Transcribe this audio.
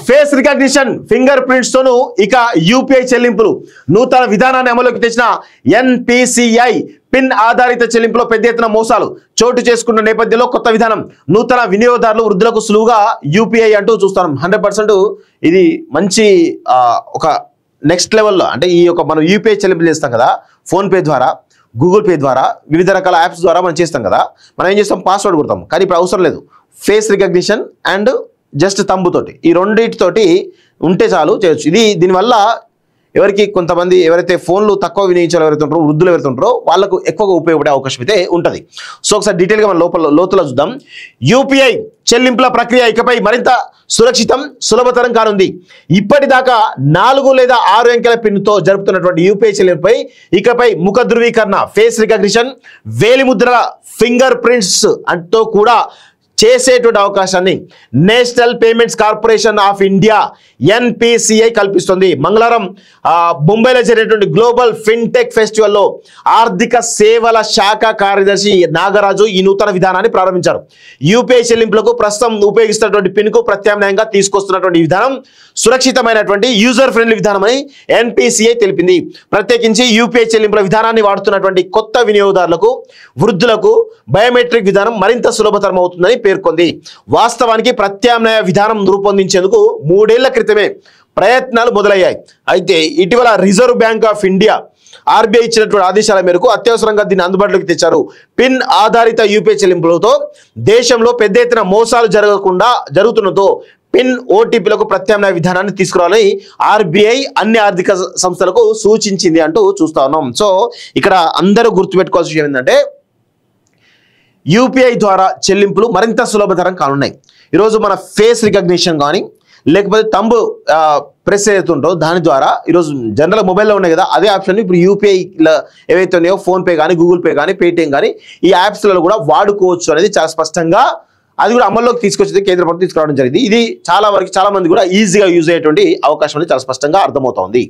Face recognition finger prints తోను ఇక UPI చెల్లింపులు నూతన విధానాన్ని అమలులోకి తెచ్చిన ఎన్పిసిఐ పిన్ ఆధారిత చెల్లింపులో పెద్ద ఎత్తున మోసాలు చోటు చేసుకున్న నేపథ్యంలో కొత్త విధానం నూతన వినియోగదారులు వృద్ధులకు సులువుగా యూపీఐ అంటూ చూస్తాం. 100% ఇది మంచి ఒక నెక్స్ట్ లెవెల్లో అంటే ఈ యొక్క మనం యూపీఐ చెల్లింపులు చేస్తాం కదా, ఫోన్పే ద్వారా, గూగుల్ పే ద్వారా, వివిధ రకాల యాప్స్ ద్వారా మనం చేస్తాం కదా. మనం ఏం చేస్తాం, పాస్వర్డ్ కొడతాం. కానీ ఇప్పుడు అవసరం లేదు, ఫేస్ రికగ్నిషన్ అండ్ జస్ట్ తంబుతోటి ఈ రెండింటితోటి ఉంటే చాలు చేయొచ్చు. దీనివల్ల ఎవరికి కొంతమంది ఎవరైతే ఫోన్లు తక్కువ వినియోగించాలో ఎవరైతే ఉంటారో, వృద్ధులు ఎవరైతే ఉంటారో వాళ్ళకు ఎక్కువగా ఉపయోగపడే అవకాశం అయితే ఉంటుంది. సో ఒకసారి డీటెయిల్గా మనం లోతులో చూద్దాం. యూపీఐ చెల్లింపుల ప్రక్రియ ఇకపై మరింత సురక్షితం, సులభతరం కానుంది. ఇప్పటిదాకా 4 లేదా 6 అంకెల పిన్తో జరుపుతున్నటువంటి యూపీఐ చెల్లింపుపై ఇకపై ముఖ ధృవీకరణ, ఫేస్ రికగ్నిషన్, వేలిముద్రల ఫింగర్ ప్రింట్స్ అంటూ కూడా చేసేటువంటి అవకాశాన్ని national payments corporation of India NPCI కల్పిస్తుంది. మంగళవారం ముంబైలో జరిగినటువంటి గ్లోబల్ ఫిన్టెక్ ఫెస్టివల్లో ఆర్థిక సేవల శాఖ కార్యదర్శి నాగరాజు ఈ నూతన విధానాన్ని ప్రారంభించారు. యూపీఐ చెల్లింపులకు ప్రస్తుతం ఉపయోగిస్తున్నటువంటి పిన్కు ప్రత్యామ్నాయంగా తీసుకొస్తున్నటువంటి విధానం సురక్షితమైనటువంటి యూజర్ ఫ్రెండ్లీ విధానం అని ఎన్పిసిఐ తెలిపింది. ప్రత్యేకించి యూపీఐ చెల్లింపుల విధానాన్ని వాడుతున్నటువంటి కొత్త వినియోగదారులకు, వృద్ధులకు బయోమెట్రిక్ విధానం మరింత సులభతరం అవుతుందని పేర్కొంది. వాస్తవానికి ప్రత్యామ్నాయ విధానం రూపొందించేందుకు 3 ఏళ్ల క్రితమే ప్రయత్నాలు మొదలయ్యాయి. అయితే ఇటీవల reserve bank of India RBI ఇచ్చినటువంటి ఆదేశాల మేరకు అత్యవసరంగా దీన్ని అందుబాటులోకి తెచ్చారు. పిన్ ఆధారిత యూపీఐ చెల్లింపులతో దేశంలో పెద్ద ఎత్తున మోసాలు జరుగుతుండటంతో పిన్ ఓటీపీలకు ప్రత్యామ్నాయ విధానాన్ని తీసుకురావాలని ఆర్బీఐ అన్ని ఆర్థిక సంస్థలకు సూచించింది అంటూ చూస్తా ఉన్నాం. సో ఇక్కడ అందరూ గుర్తుపెట్టుకోవాల్సిన విషయం ఏంటంటే యూపీఐ ద్వారా చెల్లింపులు మరింత సులభతరం కానున్నాయి. ఈరోజు మన ఫేస్ రికగ్నిషన్ కానీ లేకపోతే తంబు ప్రెస్ అవుతుంటో దాని ద్వారా ఈరోజు జనరల్ మొబైల్లో ఉన్నాయి కదా, అదే ఆప్షన్ ఇప్పుడు యూపీఐలో ఏవైతే ఉన్నాయో ఫోన్పే కానీ, గూగుల్ పే కానీ, పేటిఎం కానీ ఈ యాప్స్లలో కూడా వాడుకోవచ్చు అనేది చాలా స్పష్టంగా అది కూడా అమల్లోకి తీసుకొచ్చేది కేంద్ర ప్రభుత్వం తీసుకురావడం జరిగింది. ఇది చాలా మంది కూడా ఈజీగా యూజ్ అయ్యేటువంటి అవకాశం అనేది చాలా స్పష్టంగా అర్థమవుతోంది.